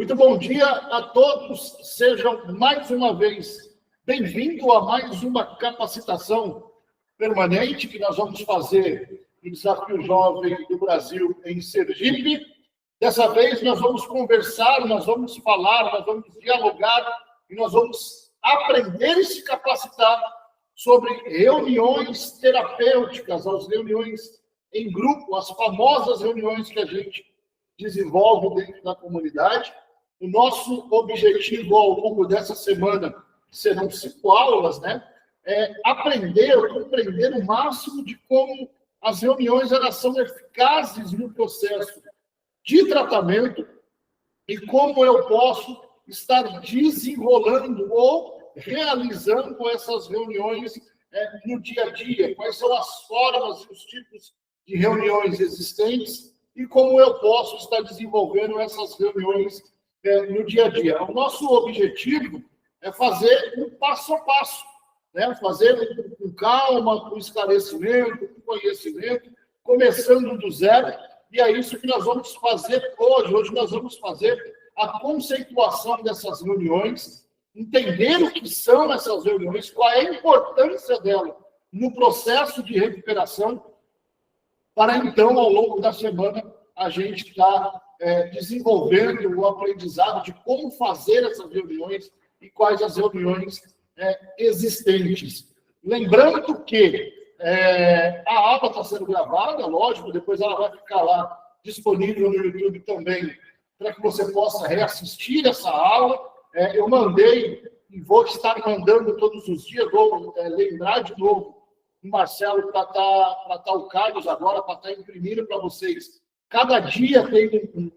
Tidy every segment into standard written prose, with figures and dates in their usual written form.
Muito bom dia a todos. Sejam mais uma vez bem-vindos a mais uma capacitação permanente que nós vamos fazer no Desafio Jovem do Brasil em Sergipe. Dessa vez nós vamos conversar, nós vamos falar, nós vamos dialogar e nós vamos aprender e se capacitar sobre reuniões terapêuticas, as reuniões em grupo, as famosas reuniões que a gente desenvolve dentro da comunidade. O nosso objetivo ao longo dessa semana, serão 5 aulas, é aprender, compreender o máximo de como as reuniões elas são eficazes no processo de tratamento e como eu posso estar desenrolando ou realizando essas reuniões no dia a dia, quais são as formas e os tipos de reuniões existentes e como eu posso estar desenvolvendo essas reuniões no dia a dia. O nosso objetivo é fazer um passo a passo, fazer com calma, com esclarecimento, com conhecimento, começando do zero, e é isso que nós vamos fazer hoje. Hoje nós vamos fazer a conceituação dessas reuniões, entender o que são essas reuniões, qual é a importância dela no processo de recuperação, para então, ao longo da semana, a gente estar desenvolvendo o aprendizado de como fazer essas reuniões e quais as reuniões existentes. Lembrando que a aula está sendo gravada, lógico, depois ela vai ficar lá disponível no YouTube também, para que você possa reassistir essa aula. Eu mandei e vou estar mandando todos os dias, vou lembrar de novo o Marcelo para estar o Carlos agora, para estar imprimindo para vocês. Cada dia tem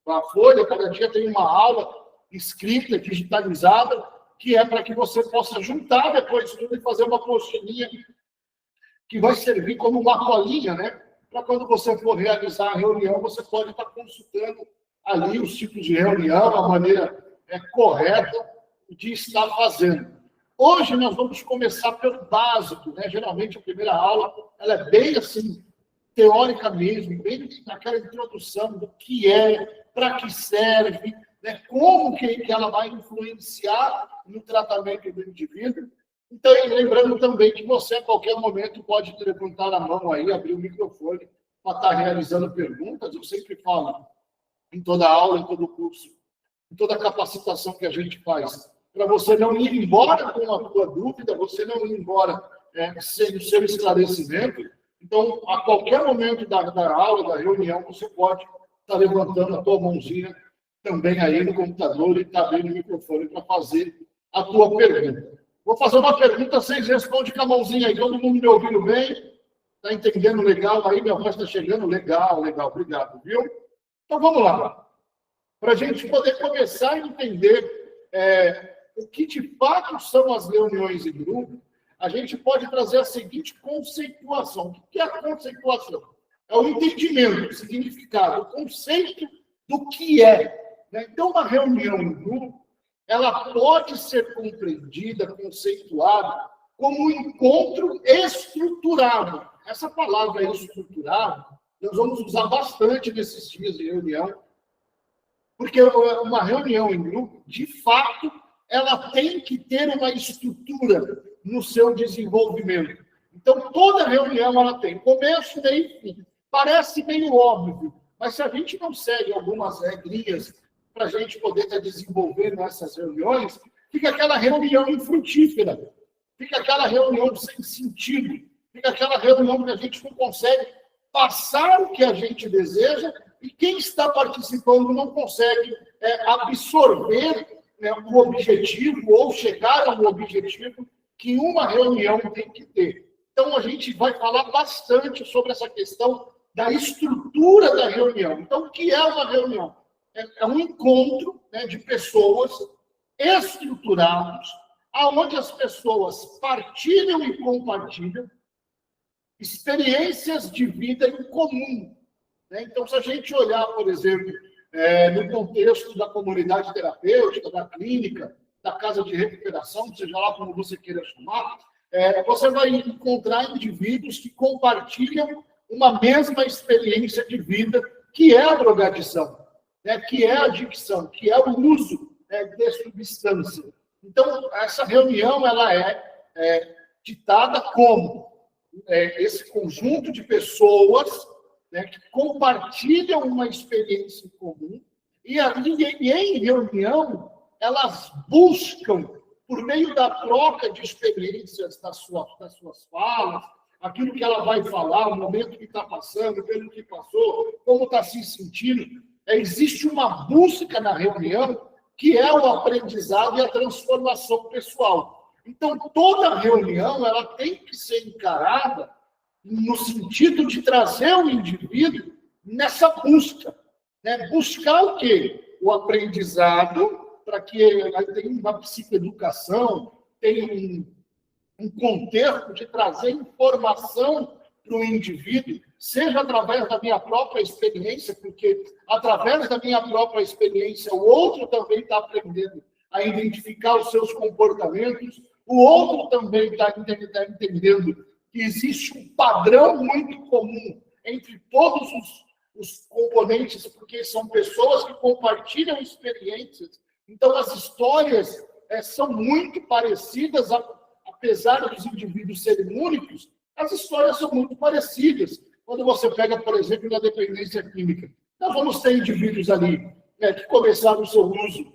uma folha, cada dia tem uma aula escrita, digitalizada, que é para que você possa juntar depois tudo e fazer uma apostilinha que vai servir como uma colinha, para quando você for realizar a reunião, você pode estar consultando ali os tipos de reunião, a maneira correta de estar fazendo. Hoje nós vamos começar pelo básico, Geralmente a primeira aula ela é bem assim, teórica mesmo, bem naquela introdução do que é, para que serve, como que ela vai influenciar no tratamento do indivíduo. Então, lembrando também que você, a qualquer momento, pode levantar a mão aí, abrir o microfone para estar realizando perguntas. Eu sempre falo, em toda aula, em todo curso, em toda capacitação que a gente faz, para você não ir embora com a sua dúvida, você não ir embora sem o seu esclarecimento. Então, a qualquer momento da aula, da reunião, você pode estar levantando a tua mãozinha também aí no computador e estar abrindo o microfone para fazer a tua pergunta. Vou fazer uma pergunta, vocês respondem com a mãozinha aí. Todo mundo me ouvindo bem? Está entendendo legal aí? Minha voz está chegando? Legal, obrigado, viu? Então, vamos lá. Para a gente poder começar a entender o que de fato são as reuniões em grupo, a gente pode trazer a seguinte conceituação. O que é a conceituação? É o entendimento, o significado, o conceito do que é. Então, uma reunião em grupo, ela pode ser compreendida, conceituada, como um encontro estruturado. Essa palavra estruturado, nós vamos usar bastante nesses dias de reunião, porque uma reunião em grupo, de fato, ela tem que ter uma estrutura no seu desenvolvimento. Então, toda reunião ela tem começo, meio e fim. Parece meio óbvio, mas se a gente não segue algumas regrinhas para a gente poder estar desenvolvendo essas reuniões, fica aquela reunião infrutífera, fica aquela reunião sem sentido, fica aquela reunião que a gente não consegue passar o que a gente deseja e quem está participando não consegue absorver o objetivo ou chegar ao objetivo que uma reunião tem que ter. Então, a gente vai falar bastante sobre essa questão da estrutura da reunião. Então, o que é uma reunião? É um encontro de pessoas estruturados, onde as pessoas partilham e compartilham experiências de vida em comum. Então, se a gente olhar, por exemplo, no contexto da comunidade terapêutica, da clínica, da casa de recuperação, seja lá como você queira chamar, você vai encontrar indivíduos que compartilham uma mesma experiência de vida, que é a drogadição. né, que é a adicção, que é o uso, né, de substância. Então, essa reunião ela é ditada como esse conjunto de pessoas, né, que compartilham uma experiência em comum e em reunião elas buscam, por meio da troca de experiências das suas falas, aquilo que ela vai falar, o momento que está passando, pelo que passou, como está se sentindo, existe uma busca na reunião que é o aprendizado e a transformação pessoal. Então, toda reunião ela tem que ser encarada no sentido de trazer o indivíduo nessa busca. Né? Buscar o quê? O aprendizado, para que ele tenha uma psicoeducação, tenha um contexto de trazer informação para o indivíduo, seja através da minha própria experiência, porque através da minha própria experiência o outro também está aprendendo a identificar os seus comportamentos, o outro também está entendendo que existe um padrão muito comum entre todos os componentes, porque são pessoas que compartilham experiências. Então, as histórias são muito parecidas, apesar dos indivíduos serem únicos, as histórias são muito parecidas. Quando você pega, por exemplo, na dependência química, nós vamos ter indivíduos ali que começaram o seu uso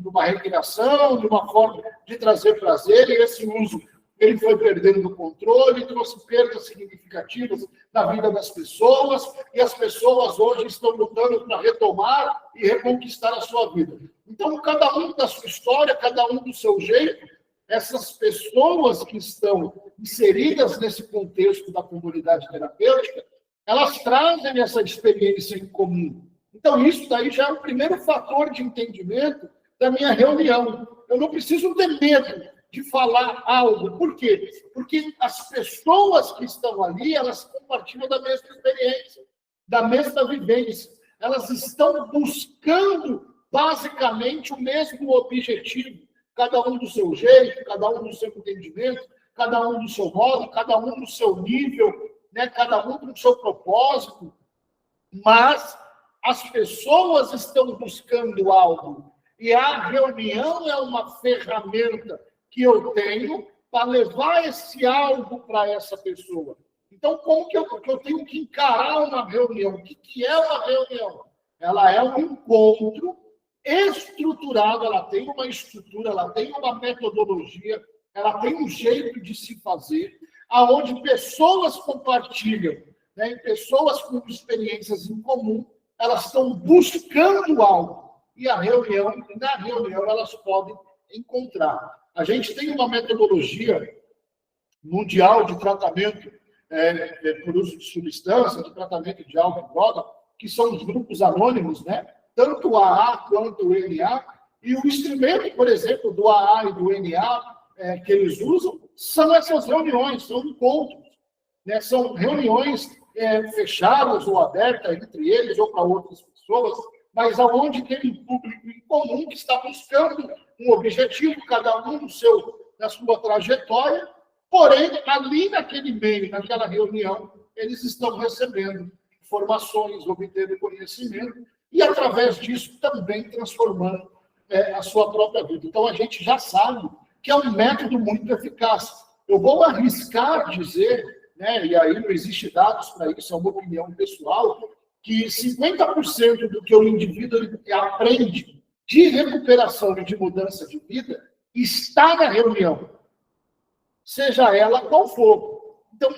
numa recreação, de uma forma de trazer prazer, e esse uso ele foi perdendo o controle, trouxe perdas significativas na vida das pessoas, e as pessoas hoje estão lutando para retomar e reconquistar a sua vida. Então, cada um da sua história, cada um do seu jeito, essas pessoas que estão inseridas nesse contexto da comunidade terapêutica, elas trazem essa experiência em comum. Então, isso daí já é o primeiro fator de entendimento da minha reunião. Eu não preciso ter medo de falar algo. Por quê? Porque as pessoas que estão ali, elas compartilham da mesma experiência, da mesma vivência. Elas estão buscando, basicamente, o mesmo objetivo. Cada um do seu jeito, cada um do seu entendimento, cada um do seu modo, cada um do seu nível, né? Cada um do seu propósito. Mas as pessoas estão buscando algo. E a reunião é uma ferramenta que eu tenho para levar esse algo para essa pessoa. Então, como que eu tenho que encarar uma reunião? O que é uma reunião? Ela é um encontro estruturado, ela tem uma estrutura, ela tem uma metodologia, ela tem um jeito de se fazer, aonde pessoas compartilham, né, pessoas com experiências em comum, elas estão buscando algo. E na reunião elas podem encontrar. A gente tem uma metodologia mundial de tratamento por uso de substância, de tratamento de álcool e droga, que são os grupos anônimos, né? Tanto o AA quanto o NA, e o instrumento, por exemplo, do AA e do NA que eles usam, são essas reuniões, são encontros, né? São reuniões fechadas ou abertas entre eles ou para outras pessoas, mas aonde tem um público em comum que está buscando um objetivo, cada um na sua trajetória, porém, ali naquele meio, naquela reunião, eles estão recebendo informações, obtendo conhecimento, e, através disso, também transformando a sua própria vida. Então, a gente já sabe que é um método muito eficaz. Eu vou arriscar dizer, né, e aí não existe dados para isso, é uma opinião pessoal, que 50% do que o indivíduo aprende de recuperação e de mudança de vida está na reunião, seja ela qual for. Então,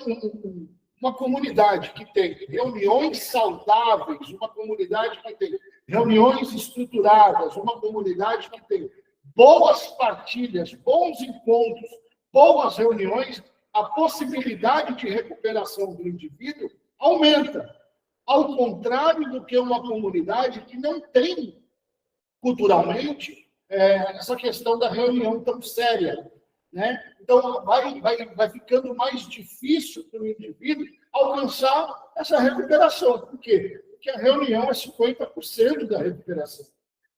uma comunidade que tem reuniões saudáveis, uma comunidade que tem reuniões estruturadas, uma comunidade que tem boas partilhas, bons encontros, boas reuniões, a possibilidade de recuperação do indivíduo aumenta. Ao contrário do que uma comunidade que não tem, culturalmente, essa questão da reunião tão séria, né? Então, vai ficando mais difícil para o indivíduo alcançar essa recuperação. Por quê? Porque a reunião é 50% da recuperação.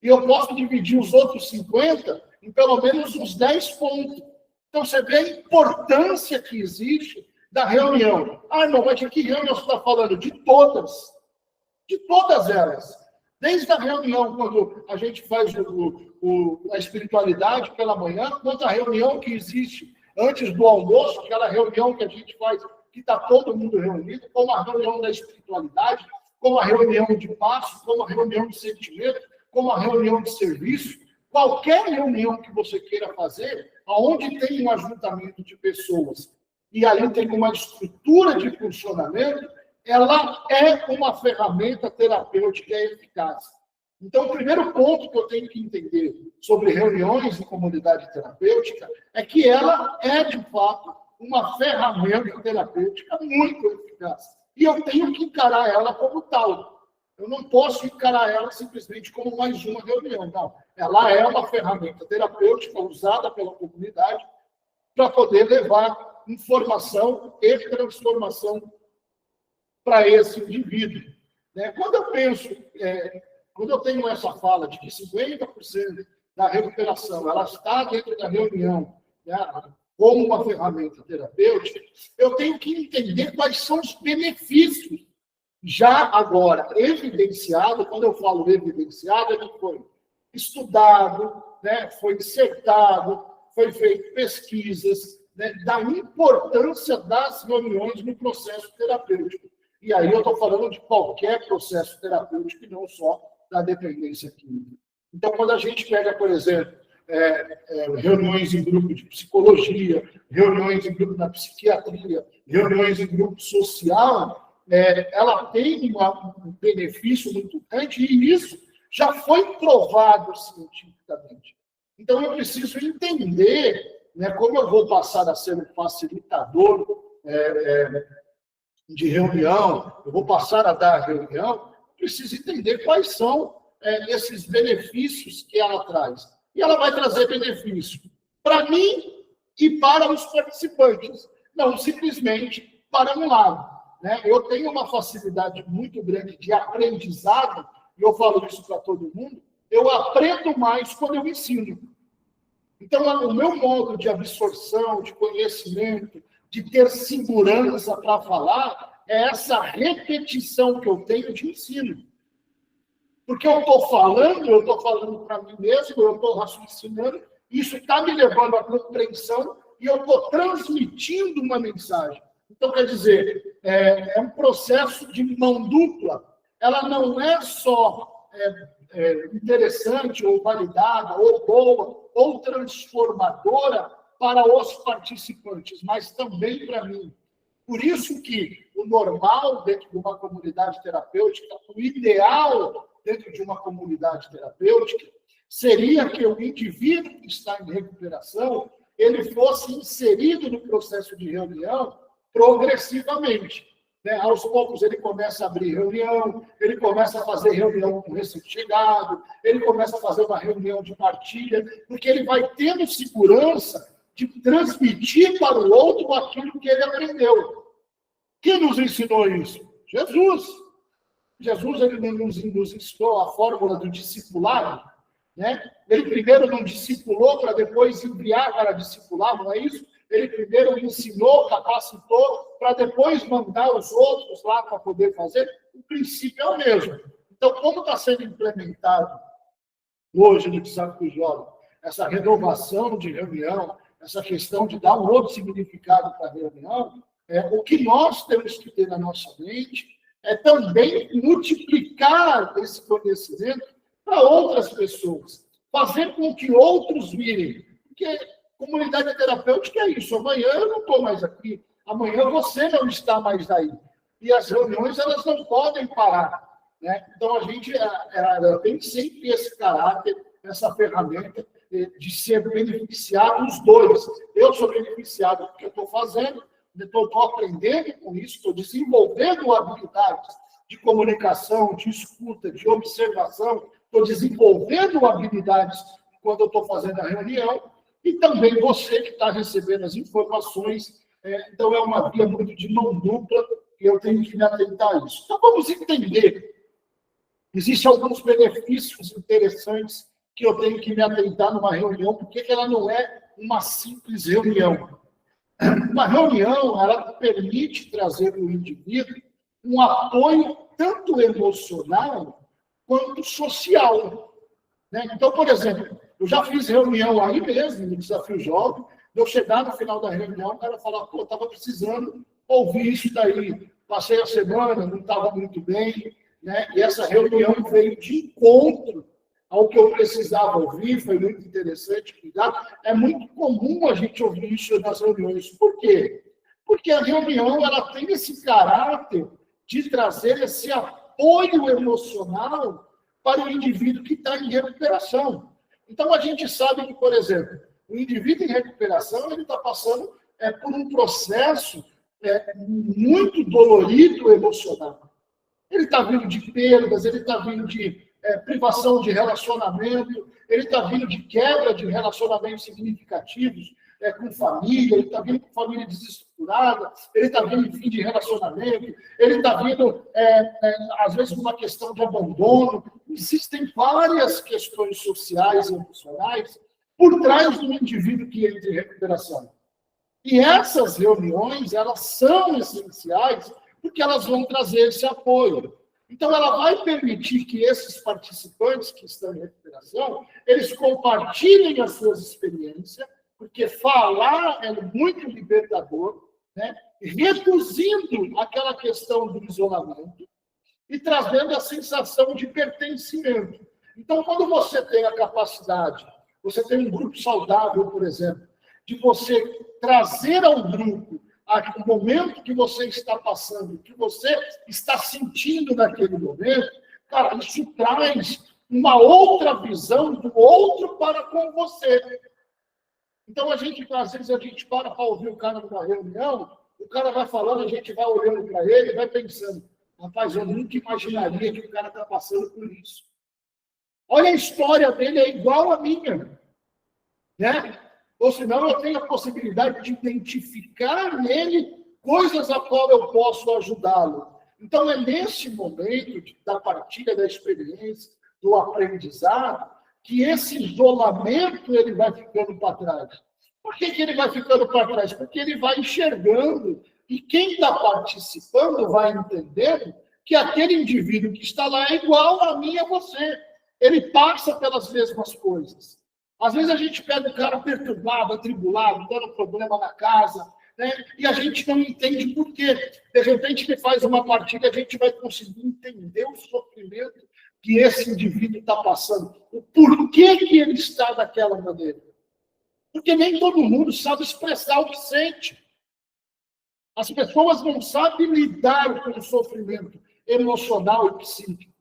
E eu posso dividir os outros 50% em pelo menos uns 10 pontos. Então, você vê a importância que existe da reunião. Ah, não, mas de que reunião você está falando? De todas. De todas elas. Desde a reunião, quando a gente faz a espiritualidade pela manhã, quanto a reunião que existe antes do almoço, aquela reunião que a gente faz, que está todo mundo reunido, como a reunião da espiritualidade, como a reunião de passo, como a reunião de sentimento, como a reunião de serviço, qualquer reunião que você queira fazer, onde tem um ajuntamento de pessoas e ali tem uma estrutura de funcionamento, ela é uma ferramenta terapêutica eficaz. Então, o primeiro ponto que eu tenho que entender sobre reuniões em comunidade terapêutica é que ela é, de fato, uma ferramenta terapêutica muito eficaz. E eu tenho que encarar ela como tal. Eu não posso encarar ela simplesmente como mais uma reunião, não. Ela é uma ferramenta terapêutica usada pela comunidade para poder levar informação e transformação para esse indivíduo. Quando eu penso, quando eu tenho essa fala de que 50% da recuperação ela está dentro da reunião, como uma ferramenta terapêutica, eu tenho que entender quais são os benefícios já agora evidenciado. Quando eu falo evidenciado, ele foi estudado, foi dissertado, foi feito pesquisas, da importância das reuniões no processo terapêutico. E aí eu estou falando de qualquer processo terapêutico e não só da dependência química. Então, quando a gente pega, por exemplo, reuniões em grupo de psicologia, reuniões em grupo da psiquiatria, reuniões em grupo social, ela tem um benefício muito grande e isso já foi provado cientificamente. Então, eu preciso entender como eu vou passar a ser um facilitador de reunião, eu vou passar a dar reunião, preciso entender quais são esses benefícios que ela traz. E ela vai trazer benefício para mim e para os participantes, não simplesmente para um lado. Eu tenho uma facilidade muito grande de aprendizado, e eu falo isso para todo mundo, eu aprendo mais quando eu ensino. Então, o meu modo de absorção, de conhecimento, de ter segurança para falar, é essa repetição que eu tenho de ensino. Porque eu estou falando para mim mesmo, eu estou raciocinando, isso está me levando à compreensão e eu estou transmitindo uma mensagem. Então, quer dizer, é um processo de mão dupla. Ela não é só interessante, ou validada, ou boa, ou transformadora para os participantes, mas também para mim. Por isso que o normal dentro de uma comunidade terapêutica, o ideal dentro de uma comunidade terapêutica, seria que o indivíduo que está em recuperação, ele fosse inserido no processo de reunião progressivamente. Aos poucos ele começa a abrir reunião, ele começa a fazer reunião com recém-chegado, ele começa a fazer uma reunião de partilha, porque ele vai tendo segurança de transmitir para o outro aquilo que ele aprendeu. Quem nos ensinou isso? Jesus. Jesus ele nos ensinou a fórmula do discipulado. Ele primeiro não discipulou para depois enviar para discipular, não é isso? Ele primeiro ensinou, capacitou, para depois mandar os outros lá para poder fazer. O princípio é o mesmo. Então, como está sendo implementado hoje no Desafio Jovem, essa renovação de reunião, essa questão de dar um outro significado para a reunião, o que nós temos que ter na nossa mente é também multiplicar esse conhecimento para outras pessoas, fazer com que outros virem. Porque comunidade terapêutica é isso. Amanhã eu não estou mais aqui. Amanhã você não está mais aí. E as reuniões, elas não podem parar. Então, a gente ela tem sempre esse caráter, essa ferramenta de ser beneficiado os dois. Eu sou beneficiado porque eu estou fazendo, estou aprendendo com isso, estou desenvolvendo habilidades de comunicação, de escuta, de observação, estou desenvolvendo habilidades quando eu estou fazendo a reunião, e também você que está recebendo as informações. Então, é uma via muito de mão dupla, e eu tenho que me atentar a isso. Então, vamos entender. Existem alguns benefícios interessantes que eu tenho que me atentar numa reunião, porque ela não é uma simples reunião. Uma reunião, ela permite trazer para o indivíduo um apoio tanto emocional quanto social. Né? Então, por exemplo, eu já fiz reunião aí mesmo, no Desafio Jovem, eu chegar no final da reunião, o cara falar, pô, estava precisando ouvir isso daí, passei a semana, não estava muito bem, né? E essa reunião veio de encontro ao que eu precisava ouvir, foi muito interessante. É muito comum a gente ouvir isso nas reuniões. Por quê? Porque a reunião ela tem esse caráter de trazer esse apoio emocional para o indivíduo que está em recuperação. Então, a gente sabe que, por exemplo, o indivíduo em recuperação ele está passando por um processo muito dolorido emocional. Ele está vindo de perdas, ele está vindo de privação de relacionamento, ele está vindo de quebra de relacionamentos significativos com família, ele está vindo com família desestruturada, ele está vindo de fim de relacionamento, ele está vindo, às vezes, com uma questão de abandono. Existem várias questões sociais e emocionais por trás do indivíduo que entra em recuperação. E essas reuniões, elas são essenciais porque elas vão trazer esse apoio. Então, ela vai permitir que esses participantes que estão em recuperação, eles compartilhem as suas experiências, porque falar é muito libertador, né? Reduzindo aquela questão do isolamento e trazendo a sensação de pertencimento. Então, quando você tem a capacidade, você tem um grupo saudável, por exemplo, de você trazer ao grupo o momento que você está passando, que você está sentindo naquele momento, cara, isso traz uma outra visão do outro para com você. Então, às vezes, a gente para ouvir o cara numa reunião, o cara vai falando, a gente vai olhando para ele e vai pensando, rapaz, eu nunca imaginaria que o cara está passando por isso. Olha, a história dele é igual à minha, né? Ou senão eu tenho a possibilidade de identificar nele coisas a qual eu posso ajudá-lo. Então, é nesse momento da partilha da experiência, do aprendizado, que esse isolamento ele vai ficando para trás. Por que ele vai ficando para trás? Porque ele vai enxergando, e quem está participando vai entendendo que aquele indivíduo que está lá é igual a mim e a você. Ele passa pelas mesmas coisas. Às vezes a gente pega o cara perturbado, atribulado, dando problema na casa, né? E a gente não entende por quê. De repente ele faz uma partilha, a gente vai conseguir entender o sofrimento que esse indivíduo está passando. O porquê que ele está daquela maneira. Porque nem todo mundo sabe expressar o que sente. As pessoas não sabem lidar com o sofrimento emocional e psíquico.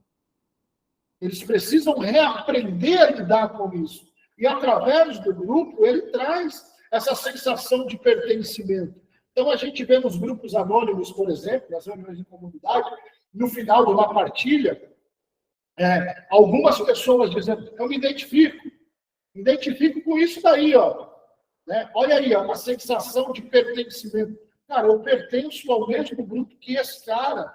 Eles precisam reaprender a lidar com isso. E, através do grupo, ele traz essa sensação de pertencimento. Então, a gente vê nos grupos anônimos, por exemplo, nas reuniões de comunidade, no final de uma partilha, algumas pessoas dizendo, eu me identifico com isso daí, ó. Né? Olha aí, ó, uma sensação de pertencimento. Cara, eu pertenço ao mesmo grupo que esse cara.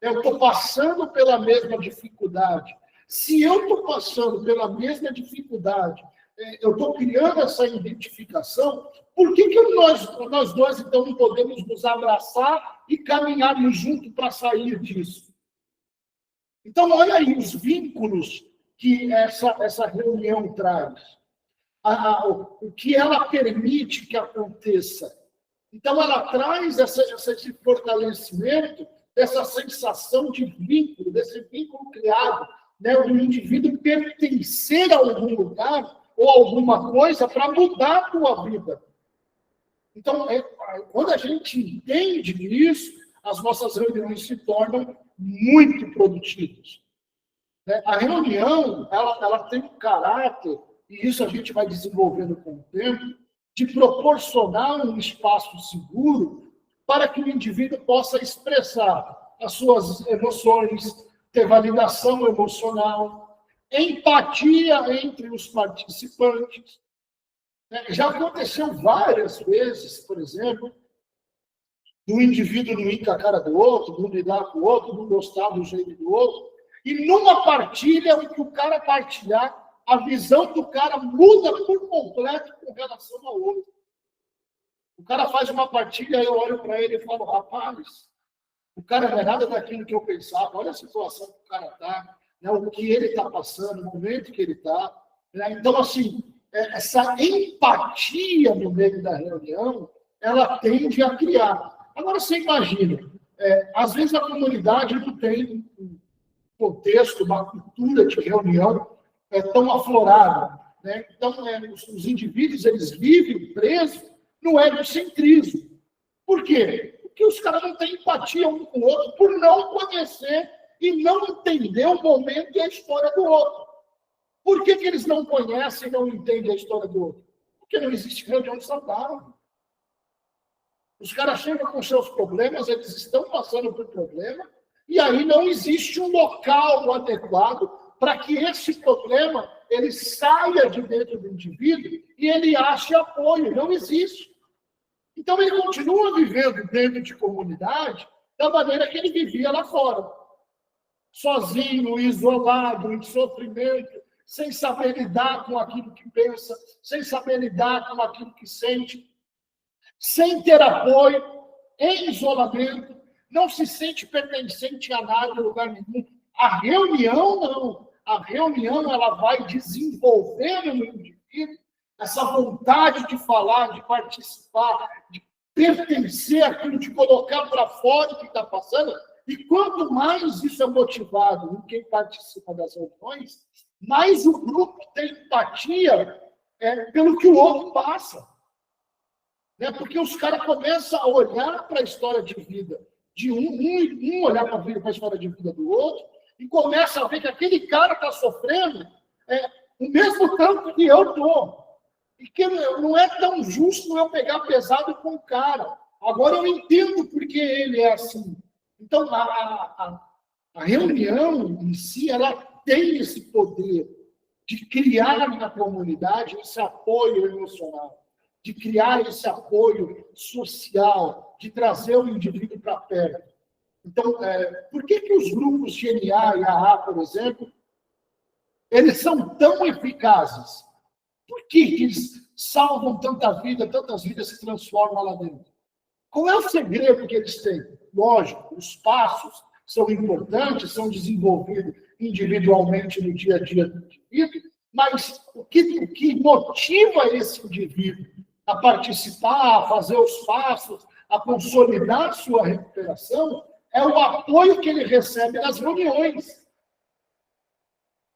Eu estou passando pela mesma dificuldade. Se eu estou passando pela mesma dificuldade, eu estou criando essa identificação, por que nós dois, então, não podemos nos abraçar e caminharmos juntos para sair disso? Então, olha aí os vínculos que essa reunião traz. O que ela permite que aconteça. Então, ela traz esse fortalecimento, essa sensação de vínculo, desse vínculo criado, né, do indivíduo pertencer a algum lugar ou alguma coisa para mudar a tua vida. Então, quando a gente entende isso, as nossas reuniões se tornam muito produtivas. A reunião, ela tem um caráter, e isso a gente vai desenvolvendo com o tempo, de proporcionar um espaço seguro para que o indivíduo possa expressar as suas emoções, ter validação emocional, empatia entre os participantes. Já aconteceu várias vezes, por exemplo, do indivíduo não ir com a cara do outro, não lidar com o outro, não gostar do jeito do outro, e numa partilha, o que o cara partilhar, a visão do cara muda por completo com relação ao outro. O cara faz uma partilha, eu olho para ele e falo, rapaz, o cara não é nada daquilo que eu pensava, olha a situação que o cara está, né, o que ele está passando, o momento que ele está. Né? Então, assim, essa empatia no meio da reunião, ela tende a criar. Agora, você imagina, às vezes a comunidade não tem um contexto, uma cultura de reunião tão aflorada. Né? Então, os indivíduos, eles vivem presos no egocentrismo. Por quê? Porque os caras não têm empatia um com o outro por não conhecer e não entender o momento e a história do outro. Por que eles não conhecem e não entendem a história do outro? Porque não existe reunião saudável. Os caras chegam com seus problemas, eles estão passando por problema, e aí não existe um local adequado para que esse problema ele saia de dentro do indivíduo e ele ache apoio. Não existe. Então, ele continua vivendo dentro de comunidade da maneira que ele vivia lá fora. Sozinho, isolado, em sofrimento, sem saber lidar com aquilo que pensa, sem saber lidar com aquilo que sente, sem ter apoio, em isolamento, não se sente pertencente a nada, em lugar nenhum. A reunião, não. A reunião, ela vai desenvolvendo no indivíduo essa vontade de falar, de participar, de pertencer àquilo, de colocar para fora o que está passando. E quanto mais isso é motivado em quem participa das reuniões, mais o grupo tem empatia pelo que o outro passa. Né? Porque os caras começam a olhar para a história de vida de um olhar para a história de vida do outro, e começa a ver que aquele cara está sofrendo o mesmo tanto que eu estou. E que não é tão justo eu pegar pesado com o cara. Agora eu entendo por que ele é assim. Então, a reunião em si, ela tem esse poder de criar na comunidade esse apoio emocional, de criar esse apoio social, de trazer o indivíduo para perto. Então, por que os grupos de NA e AA, por exemplo, eles são tão eficazes? Por que eles salvam tanta vida, tantas vidas se transformam lá dentro? Qual é o segredo que eles têm? Lógico, os passos são importantes, são desenvolvidos individualmente no dia a dia do indivíduo, mas o que motiva esse indivíduo a participar, a fazer os passos, a consolidar sua recuperação, é o apoio que ele recebe nas reuniões.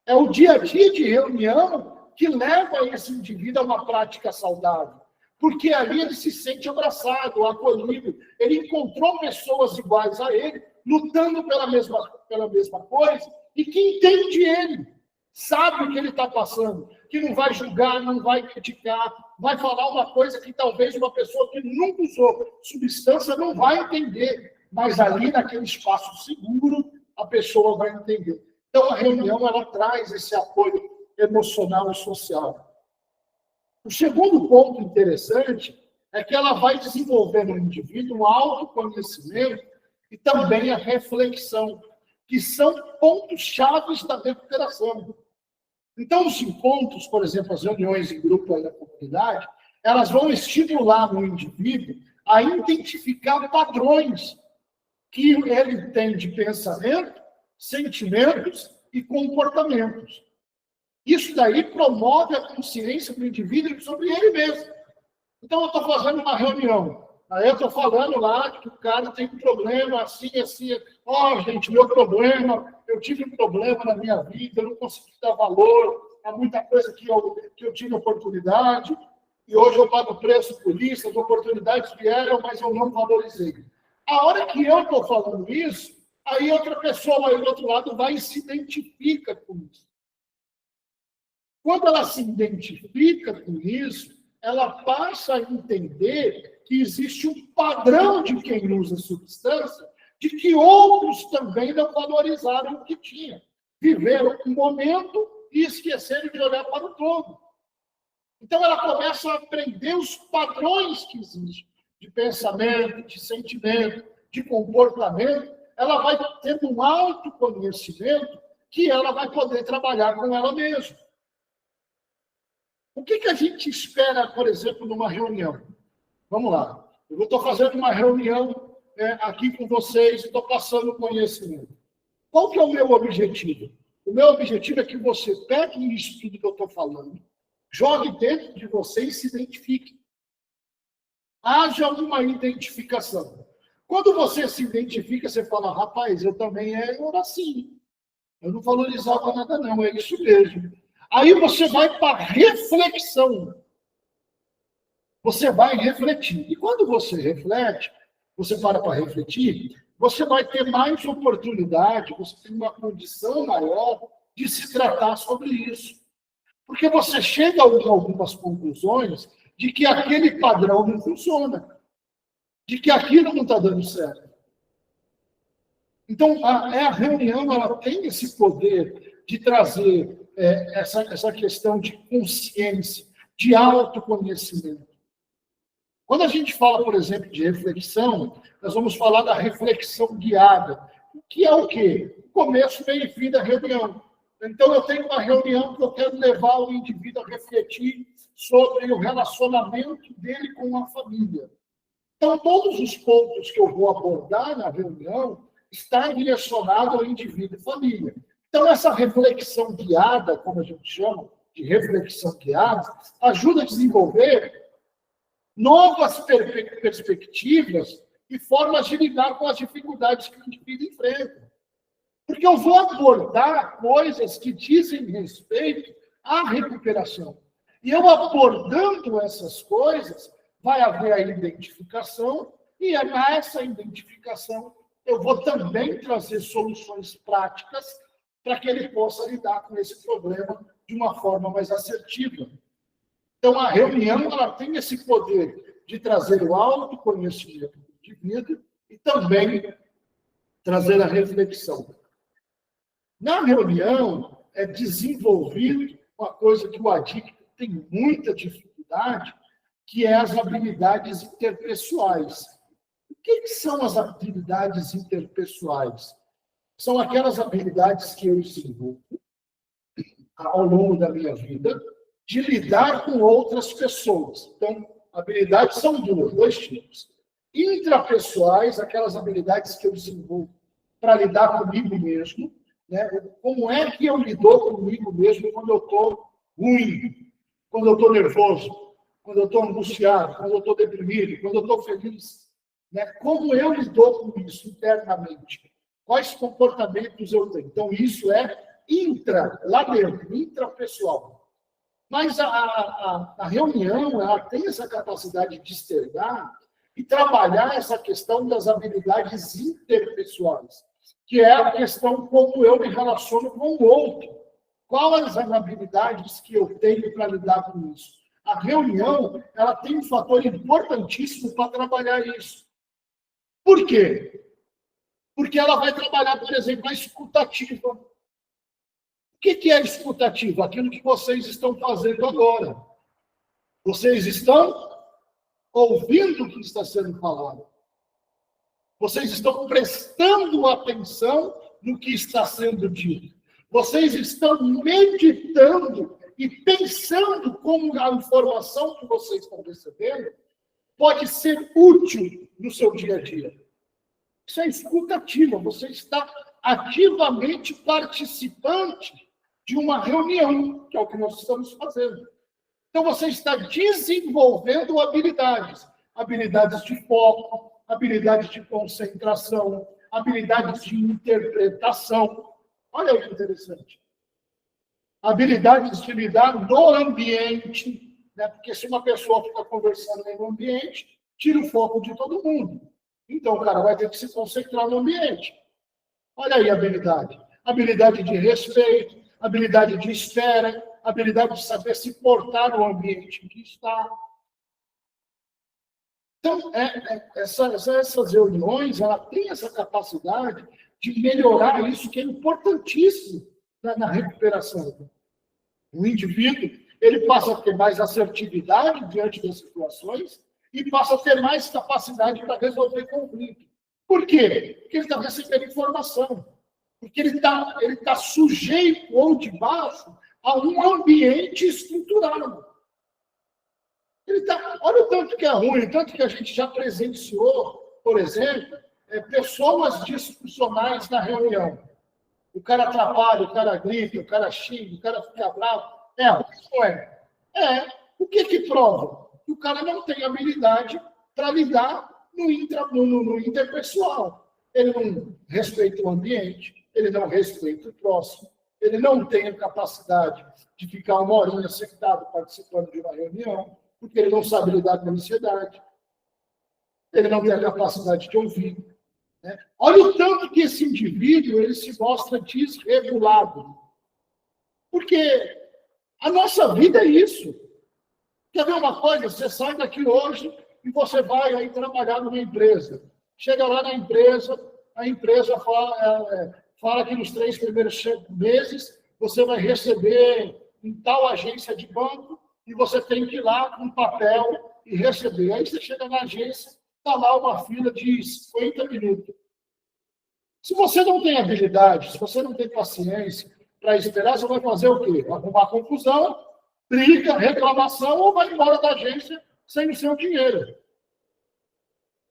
É o dia a dia de reunião que leva esse indivíduo a uma prática saudável. Porque ali ele se sente abraçado, acolhido. Ele encontrou pessoas iguais a ele, lutando pela mesma coisa, e que entende ele, sabe o que ele está passando, que não vai julgar, não vai criticar, vai falar uma coisa que talvez uma pessoa que nunca usou substância não vai entender. Mas ali, naquele espaço seguro, a pessoa vai entender. Então, a reunião, ela traz esse apoio emocional e social. O segundo ponto interessante é que ela vai desenvolver no indivíduo um autoconhecimento e também a reflexão, que são pontos-chave da recuperação. Então, os encontros, por exemplo, as reuniões em grupo aí da comunidade, elas vão estimular no indivíduo a identificar padrões que ele tem de pensamento, sentimentos e comportamentos. Isso daí promove a consciência do indivíduo sobre ele mesmo. Então, eu estou fazendo uma reunião. Aí eu estou falando lá que o cara tem um problema assim, assim. Gente, meu problema, eu tive um problema na minha vida, eu não consegui dar valor a muita coisa que eu tive oportunidade, e hoje eu pago preço por isso, as oportunidades vieram, mas eu não valorizei. A hora que eu estou falando isso, aí outra pessoa aí do outro lado vai e se identifica com isso. Quando ela se identifica com isso, ela passa a entender que existe um padrão de quem usa substância, de que outros também não valorizaram o que tinha. Viveram um momento e esqueceram de olhar para o todo. Então, ela começa a aprender os padrões que existem, de pensamento, de sentimento, de comportamento. Ela vai tendo um autoconhecimento que ela vai poder trabalhar com ela mesma. O que a gente espera, por exemplo, numa reunião? Vamos lá. Eu estou fazendo uma reunião aqui com vocês, estou passando conhecimento. Qual que é o meu objetivo? O meu objetivo é que você pegue isso tudo que eu estou falando, jogue dentro de você e se identifique. Haja uma identificação. Quando você se identifica, você fala, rapaz, eu também era assim. Eu não valorizava nada, não, é isso mesmo. Aí você vai para reflexão. Você vai refletir. E quando você reflete, você para refletir, você vai ter mais oportunidade, você tem uma condição maior de se tratar sobre isso. Porque você chega a algumas conclusões de que aquele padrão não funciona, de que aquilo não está dando certo. Então, a reunião ela tem esse poder de trazer essa questão de consciência, de autoconhecimento. Quando a gente fala, por exemplo, de reflexão, nós vamos falar da reflexão guiada, que é o quê? Começo, meio e fim da reunião. Então, eu tenho uma reunião que eu quero levar o indivíduo a refletir sobre o relacionamento dele com a família. Então, todos os pontos que eu vou abordar na reunião estão direcionados ao indivíduo e família. Então, essa reflexão guiada, como a gente chama de reflexão guiada, ajuda a desenvolver novas perspectivas e formas de lidar com as dificuldades que o indivíduo enfrenta. Porque eu vou abordar coisas que dizem respeito à recuperação. E eu abordando essas coisas, vai haver a identificação, e nessa identificação eu vou também trazer soluções práticas para que ele possa lidar com esse problema de uma forma mais assertiva. Então, a reunião ela tem esse poder de trazer o autoconhecimento do indivíduo e também trazer a reflexão. Na reunião, é desenvolvido uma coisa que o adicto tem muita dificuldade, que é as habilidades interpessoais. O que são as habilidades interpessoais? São aquelas habilidades que eu desenvolvo ao longo da minha vida, de lidar com outras pessoas. Então, habilidades são dois tipos. Intrapessoais, aquelas habilidades que eu desenvolvo para lidar comigo mesmo, né? Como é que eu lido comigo mesmo quando eu estou ruim, quando eu estou nervoso, quando eu estou angustiado, quando eu estou deprimido, quando eu estou feliz. Né? Como eu lido com isso internamente? Quais comportamentos eu tenho? Então, isso é lá dentro, intrapessoal. Mas a reunião ela tem essa capacidade de externar e trabalhar essa questão das habilidades interpessoais, que é a questão como eu me relaciono com o outro. Quais as habilidades que eu tenho para lidar com isso? A reunião ela tem um fator importantíssimo para trabalhar isso. Por quê? Porque ela vai trabalhar, por exemplo, a escutativa. O que é a escutativa? Aquilo que vocês estão fazendo agora. Vocês estão ouvindo o que está sendo falado. Vocês estão prestando atenção no que está sendo dito. Vocês estão meditando e pensando como a informação que vocês estão recebendo pode ser útil no seu dia a dia. Isso é escutativa. Você está ativamente participante de uma reunião, que é o que nós estamos fazendo. Então, você está desenvolvendo habilidades. Habilidades de foco, habilidades de concentração, habilidades de interpretação. Olha que interessante. Habilidades de lidar no ambiente, né? Porque se uma pessoa fica conversando no ambiente, tira o foco de todo mundo. Então, o cara vai ter que se concentrar no ambiente. Olha aí a habilidade. Habilidade de respeito, habilidade de espera, habilidade de saber se portar no ambiente em que está. Então, essas reuniões, ela tem essa capacidade de melhorar isso, que é importantíssimo na recuperação. O indivíduo, ele passa a ter mais assertividade diante das situações e passa a ter mais capacidade para resolver conflito. Por quê? Porque ele está recebendo informação. Porque ele tá sujeito ou debaixo a um ambiente estruturado. Olha o tanto que é ruim, o tanto que a gente já presenciou, por exemplo, pessoas disfuncionais na reunião. o cara atrapalha, o cara grita, o cara xinga, o cara fica bravo. Não é? O que prova? Que o cara não tem habilidade para lidar no interpessoal. Ele não respeita o ambiente, ele não respeita o próximo, ele não tem a capacidade de ficar uma horinha sentado participando de uma reunião, porque ele não sabe lidar com a ansiedade, ele não tem a capacidade de ouvir. Né? Olha o tanto que esse indivíduo ele se mostra desregulado. Porque a nossa vida é isso. Quer ver uma coisa? Você sai daqui hoje e você vai aí trabalhar numa empresa. Chega lá na empresa, a empresa fala que nos 3 primeiros meses você vai receber em tal agência de banco e você tem que ir lá com um papel e receber. Aí você chega na agência, está lá uma fila de 50 minutos. Se você não tem habilidade, se você não tem paciência para esperar, você vai fazer o quê? Vai arrumar confusão, briga, reclamação ou vai embora da agência sem o seu dinheiro.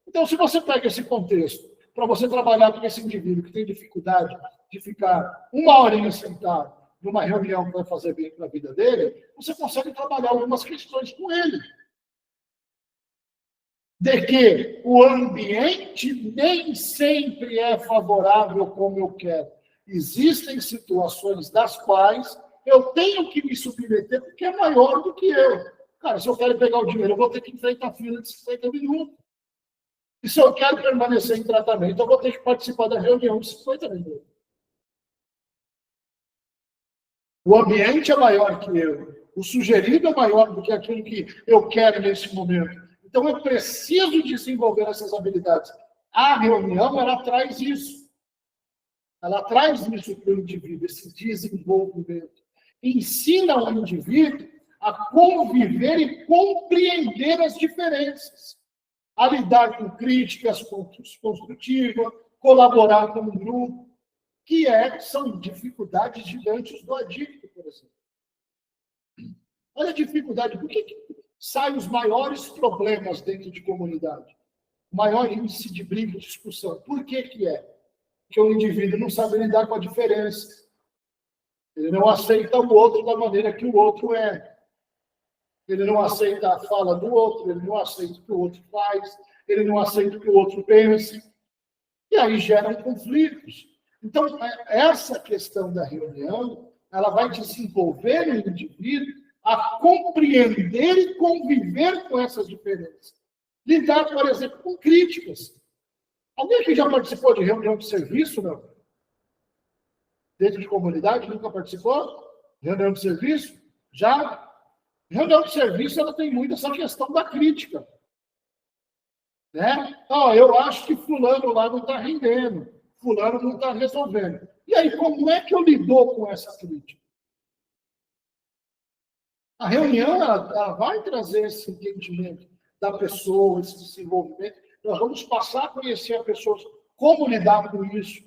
Então, se você pega esse contexto para você trabalhar com esse indivíduo que tem dificuldade de ficar uma horinha sentado numa reunião que vai fazer bem para a vida dele, você consegue trabalhar algumas questões com ele. De que o ambiente nem sempre é favorável como eu quero. Existem situações das quais eu tenho que me submeter porque é maior do que eu. Cara, se eu quero pegar o dinheiro, eu vou ter que enfrentar a fila de 50 minutos. E se eu quero permanecer em tratamento, eu vou ter que participar da reunião de 50 minutos. O ambiente é maior que eu. O sugerido é maior do que aquilo que eu quero nesse momento. Então, eu preciso desenvolver essas habilidades. A reunião, ela traz isso. Ela traz isso para o indivíduo, esse desenvolvimento. Ensina o indivíduo a conviver e compreender as diferenças. A lidar com críticas construtivas, colaborar com um grupo, que são dificuldades gigantes do adicto, por exemplo. Olha a dificuldade. Por que saem os maiores problemas dentro de comunidade? O maior índice de briga e discussão. Por que é? Porque o indivíduo não sabe lidar com a diferença. Ele não aceita o outro da maneira que o outro é. Ele não aceita a fala do outro, ele não aceita o que o outro faz, ele não aceita o que o outro pense. E aí geram conflitos. Então, essa questão da reunião, ela vai desenvolver no indivíduo a compreender e conviver com essas diferenças. Lidar, por exemplo, com críticas. Alguém que já participou de reunião de serviço, não? Dentro de comunidade, nunca participou? Reunião de serviço? Já? Reunião de serviço, ela tem muito essa questão da crítica. Né? Eu acho que fulano lá não está rendendo, fulano não está resolvendo. E aí, como é que eu lido com essa crítica? A reunião, ela vai trazer esse entendimento da pessoa, esse desenvolvimento. Nós vamos passar a conhecer a pessoa, como lidar com isso,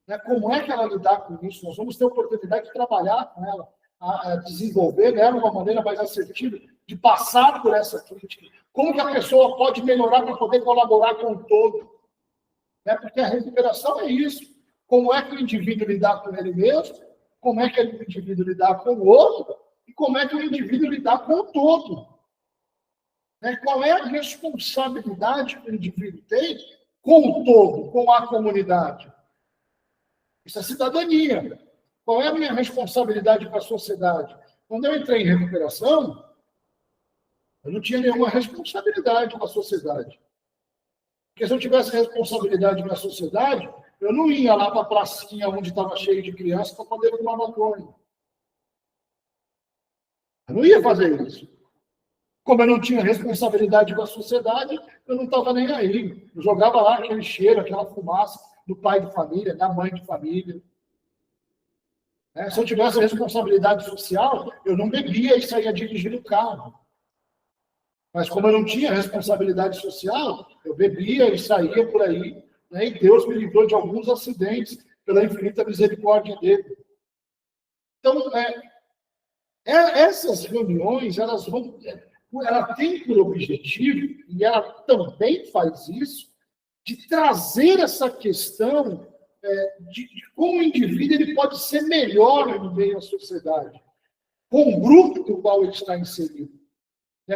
né? Como é que ela lidar com isso. Nós vamos ter a oportunidade de trabalhar com ela, a desenvolver ela de uma maneira mais assertiva, de passar por essa crítica. Como que a pessoa pode melhorar para poder colaborar com o todo. Né? Porque a recuperação é isso. Como é que o indivíduo lidar com ele mesmo, como é que o indivíduo lidar com o outro, e como é que o indivíduo lidar com o todo. Né? Qual é a responsabilidade que o indivíduo tem com o todo, com a comunidade? Isso é cidadania. Qual é a minha responsabilidade com a sociedade? Quando eu entrei em recuperação, eu não tinha nenhuma responsabilidade com a sociedade. Porque se eu tivesse responsabilidade com a sociedade, eu não ia lá para a pracinha onde estava cheio de crianças para poder fumar maconha. Eu não ia fazer isso. Como eu não tinha responsabilidade com a sociedade, eu não estava nem aí. Eu jogava lá aquele cheiro, aquela fumaça do pai de família, da mãe de família. Se eu tivesse responsabilidade social, eu não bebia e saía dirigindo o carro. Mas como eu não tinha responsabilidade social, eu bebia e saía por aí, né? E Deus me livrou de alguns acidentes pela infinita misericórdia dele. Então, essas reuniões, ela tem por objetivo, e ela também faz isso, de trazer essa questão de como o indivíduo ele pode ser melhor no meio da sociedade, com o grupo do qual ele está inserido.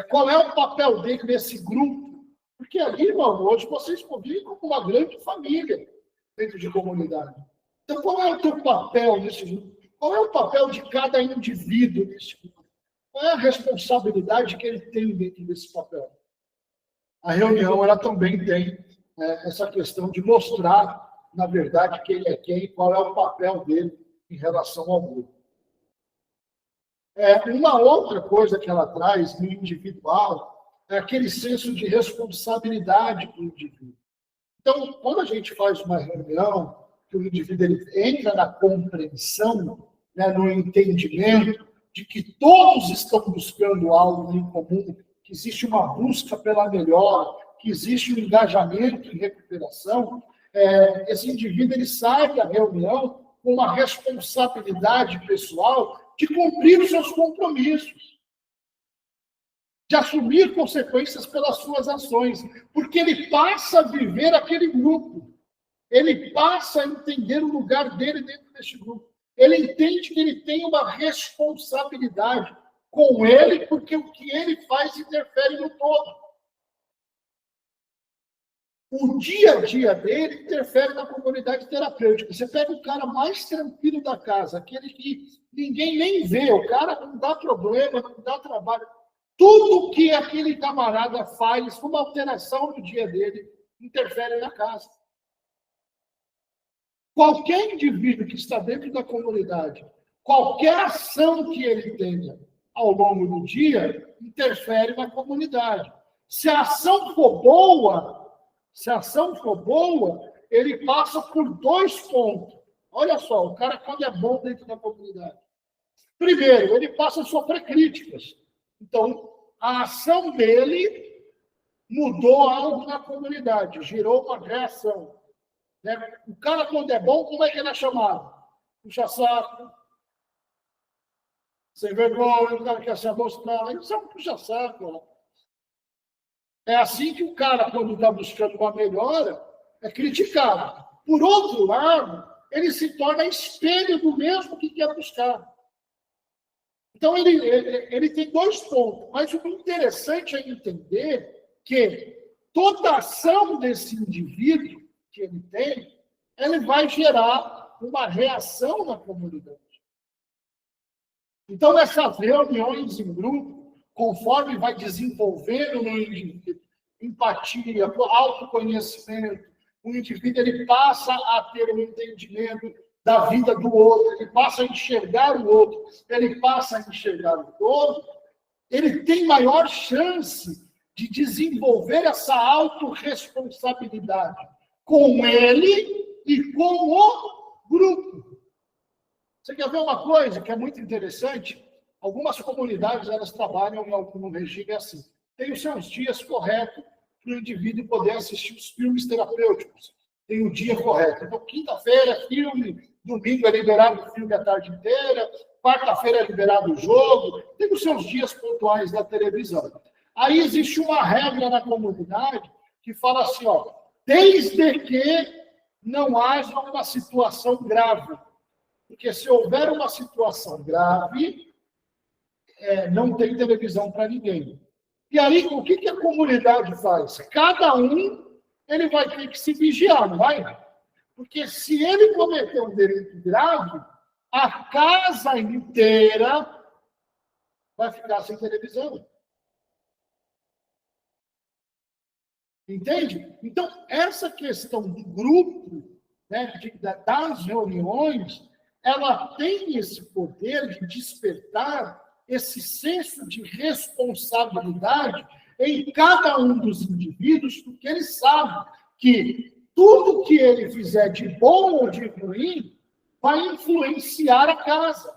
Qual é o papel dele nesse grupo? Porque ali, irmão, hoje vocês convivem como uma grande família dentro de comunidade. Então, qual é o teu papel nesse grupo? Qual é o papel de cada indivíduo nesse grupo? Qual é a responsabilidade que ele tem dentro desse papel? A reunião, ela também tem essa questão de mostrar, na verdade, quem é quem e qual é o papel dele em relação ao grupo. Uma outra coisa que ela traz no individual é aquele senso de responsabilidade do indivíduo. Então, quando a gente faz uma reunião, que o indivíduo ele entra na compreensão, no entendimento de que todos estão buscando algo em comum, que existe uma busca pela melhora, que existe um engajamento em recuperação, esse indivíduo ele sai da reunião com uma responsabilidade pessoal de cumprir os seus compromissos, de assumir consequências pelas suas ações, porque ele passa a viver aquele grupo, ele passa a entender o lugar dele dentro deste grupo, ele entende que ele tem uma responsabilidade com ele, porque o que ele faz interfere no todo. O dia a dia dele interfere na comunidade terapêutica. Você pega o cara mais tranquilo da casa, aquele que ninguém nem vê, o cara não dá problema, não dá trabalho. Tudo que aquele camarada faz, uma alteração no dia dele, interfere na casa. Qualquer indivíduo que está dentro da comunidade, qualquer ação que ele tenha ao longo do dia, interfere na comunidade. Se a ação for boa, ele passa por 2 pontos. Olha só, o cara quando é bom dentro da comunidade. Primeiro, ele passa a sofrer críticas. Então, a ação dele mudou algo na comunidade, gerou uma reação. O cara quando é bom, como é que ele é chamado? Puxa-saco. Sem vergonha, o cara quer se amostrar. Isso é um puxa-saco. É assim que o cara, quando está buscando uma melhora, é criticado. Por outro lado, ele se torna espelho do mesmo que quer buscar. Então, ele tem 2 pontos. Mas o interessante é entender que toda ação desse indivíduo que ele tem, ele vai gerar uma reação na comunidade. Então, essas reuniões em grupo, conforme vai desenvolvendo no indivíduo empatia, autoconhecimento, o indivíduo ele passa a ter um entendimento da vida do outro, ele passa a enxergar o outro, ele passa a enxergar o todo, ele tem maior chance de desenvolver essa autorresponsabilidade com ele e com o grupo. Você quer ver uma coisa que é muito interessante? Algumas comunidades, elas trabalham em algum regime assim. Tem os seus dias corretos para o indivíduo poder assistir os filmes terapêuticos. Tem o dia correto. Então, quinta-feira é filme, domingo é liberado o filme a tarde inteira, quarta-feira é liberado o jogo. Tem os seus dias pontuais da televisão. Aí existe uma regra na comunidade que fala assim, desde que não haja uma situação grave. Porque se houver uma situação grave, não tem televisão para ninguém. E aí, o que a comunidade faz? Cada um ele vai ter que se vigiar, não vai? Porque se ele cometer um delito grave, a casa inteira vai ficar sem televisão. Entende? Então, essa questão do grupo, das reuniões, ela tem esse poder de despertar esse senso de responsabilidade em cada um dos indivíduos, porque ele sabe que tudo que ele fizer de bom ou de ruim vai influenciar a casa.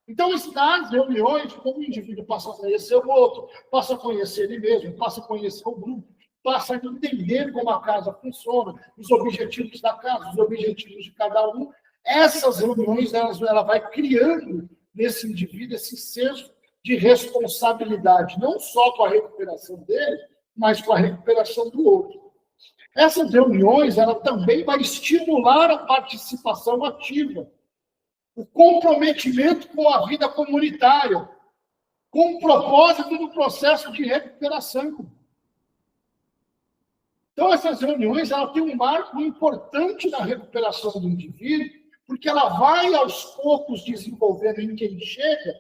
Então, nas reuniões, como o indivíduo passa a conhecer o outro, passa a conhecer ele mesmo, passa a conhecer o grupo, passa a entender como a casa funciona, os objetivos da casa, os objetivos de cada um. Essas reuniões, ela vai criando nesse indivíduo esse senso de responsabilidade, não só com a recuperação dele, mas com a recuperação do outro. Essas reuniões, ela também vai estimular a participação ativa, o comprometimento com a vida comunitária, com o propósito do processo de recuperação. Então, essas reuniões, ela tem um marco importante na recuperação do indivíduo, porque ela vai, aos poucos, desenvolvendo em quem chega,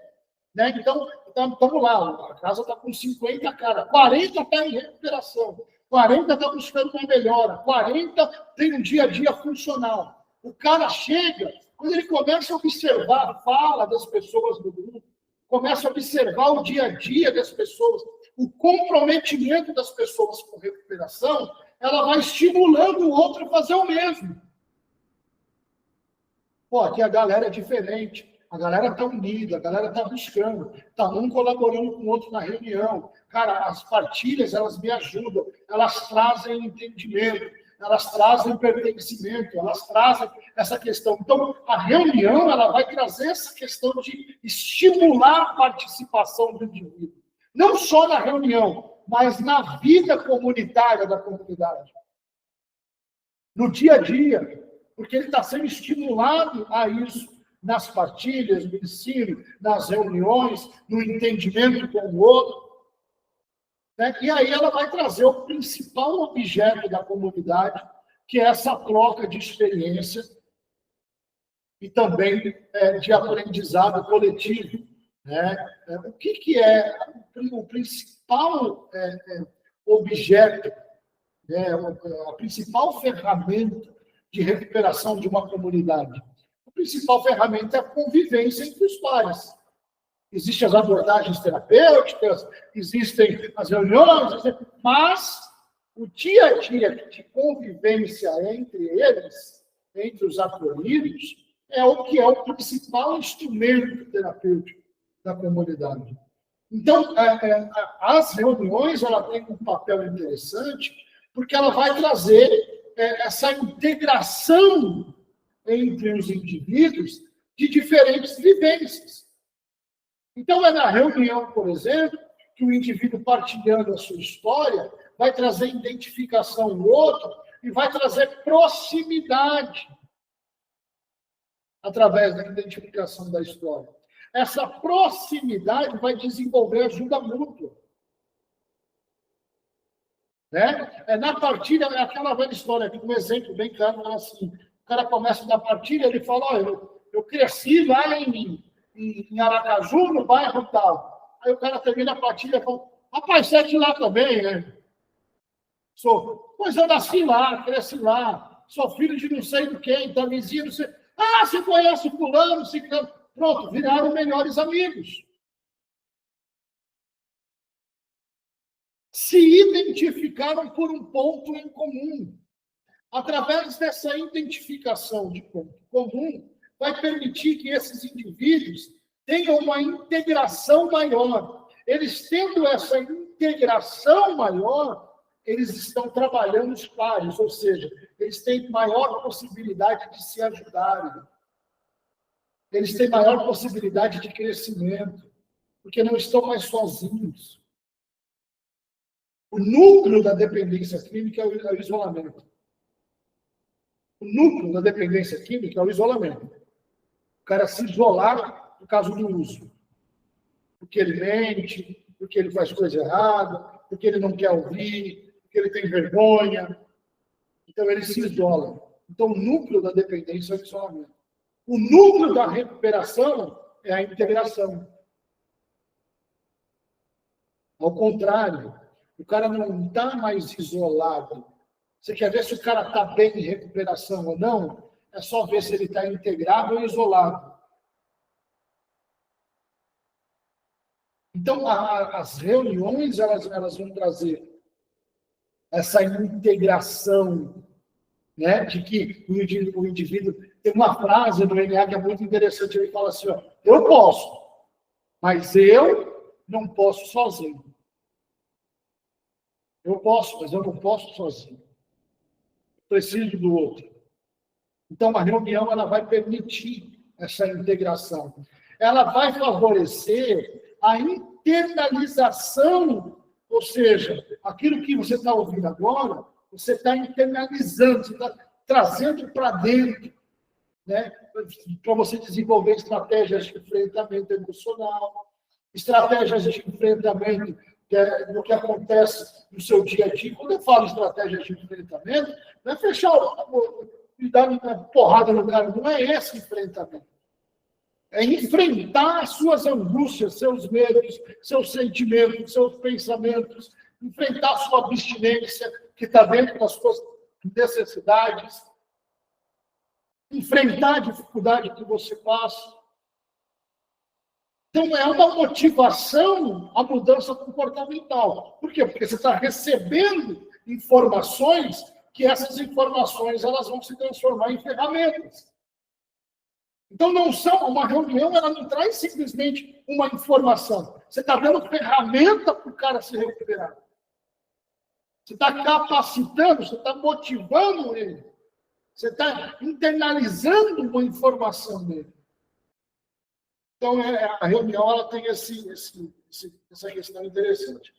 né? Então, estamos lá, a casa está com 50 caras, 40 está em recuperação, 40 está buscando uma melhora, 40 tem um dia a dia funcional. O cara chega, quando ele começa a observar a fala das pessoas do grupo, começa a observar o dia a dia das pessoas, o comprometimento das pessoas com recuperação, ela vai estimulando o outro a fazer o mesmo. Pô, aqui a galera é diferente, a galera está unida, a galera está buscando, está um colaborando com o outro na reunião. Cara, as partilhas, elas me ajudam, elas trazem entendimento, elas trazem pertencimento, elas trazem essa questão. Então, a reunião, ela vai trazer essa questão de estimular a participação do indivíduo. Não só na reunião, mas na vida comunitária da comunidade. No dia a dia, porque ele está sendo estimulado a isso nas partilhas, no ensino, nas reuniões, no entendimento com o outro. Né? E aí ela vai trazer o principal objeto da comunidade, que é essa troca de experiência e também de aprendizado coletivo. Né? O que é o principal objeto, né? A principal ferramenta de recuperação de uma comunidade? A principal ferramenta é a convivência entre os pares. Existem as abordagens terapêuticas, existem as reuniões, mas o dia a dia de convivência entre eles, entre os acolhidos, é o que é o principal instrumento terapêutico da comunidade. Então, as reuniões, ela tem um papel interessante, porque ela vai trazer essa integração entre os indivíduos de diferentes vivências. Então, é na reunião, por exemplo, que o indivíduo, partilhando a sua história, vai trazer identificação no outro e vai trazer proximidade através da identificação da história. Essa proximidade vai desenvolver ajuda mútua. Né? Na partilha, é aquela velha história, um exemplo bem claro, é assim, o cara começa na partilha, ele fala, olha, eu cresci lá em Aracaju, no bairro tal. Aí o cara termina a partilha e fala, rapaz, você é de lá também, né? Pois eu nasci lá, cresci lá, sou filho de não sei do quem, da vizinha, não sei. Ah, você conhece fulano, ciclano. Pronto, viraram melhores amigos. Se identificaram por um ponto em comum. Através dessa identificação de ponto comum, vai permitir que esses indivíduos tenham uma integração maior. Eles tendo essa integração maior, eles estão trabalhando os pares, ou seja, eles têm maior possibilidade de se ajudarem. Eles têm maior possibilidade de crescimento, porque não estão mais sozinhos. O núcleo da dependência química é o isolamento. O núcleo da dependência química é o isolamento. O cara se isolar por causa do uso. Porque ele mente, porque ele faz coisa errada, porque ele não quer ouvir, porque ele tem vergonha. Então, ele se isola. Então, o núcleo da dependência é o isolamento. O núcleo da recuperação é a integração. Ao contrário, o cara não está mais isolado. Você quer ver se o cara está bem em recuperação ou não? É só ver se ele está integrado ou isolado. Então, as reuniões, elas vão trazer essa integração, né? De que o indivíduo... Tem uma frase do NA que é muito interessante, ele fala assim, ó, eu posso, mas eu não posso sozinho. Eu posso, mas eu não posso sozinho. Preciso do outro. Então, a reunião, ela vai permitir essa integração. Ela vai favorecer a internalização, ou seja, aquilo que você está ouvindo agora, Você está internalizando, você está trazendo para dentro, né? Para você desenvolver estratégias de enfrentamento emocional, estratégias de enfrentamento do que acontece no seu dia a dia. Quando eu falo estratégias de enfrentamento, não é fechar e dar uma porrada no cara, não é esse enfrentamento. É enfrentar as suas angústias, seus medos, seus sentimentos, seus pensamentos, enfrentar a sua abstinência, que está dentro das suas necessidades, enfrentar a dificuldade que você passa. Então, é uma motivação à mudança comportamental. Por quê? Porque você está recebendo informações que essas informações elas vão se transformar em ferramentas. Então, não são uma reunião, ela não traz simplesmente uma informação. Você está dando ferramenta para o cara se recuperar. Você está capacitando, você está motivando ele. Você está internalizando uma informação dele. Então, a reunião ela tem essa questão interessante.